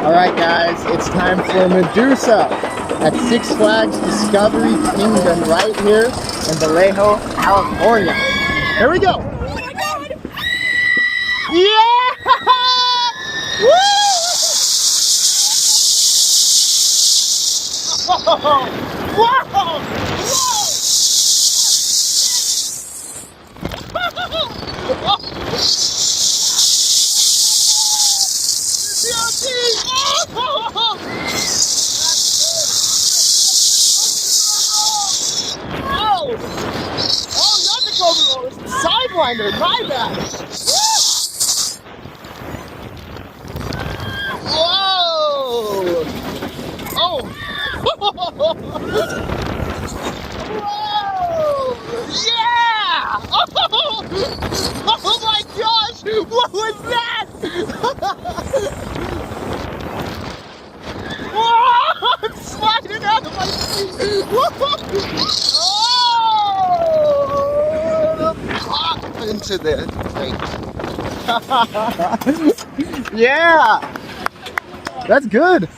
Alright guys, it's time for Medusa at Six Flags Discovery Kingdom right here in Vallejo, California. Here we go! Yeah! Woo! Whoa! Whoa! Sidewinder, my bad. Whoa! Oh! Whoa! Yeah! Oh my gosh! What was that? Whoa! I'm sliding out of my seat! Into the thing. Yeah, that's good.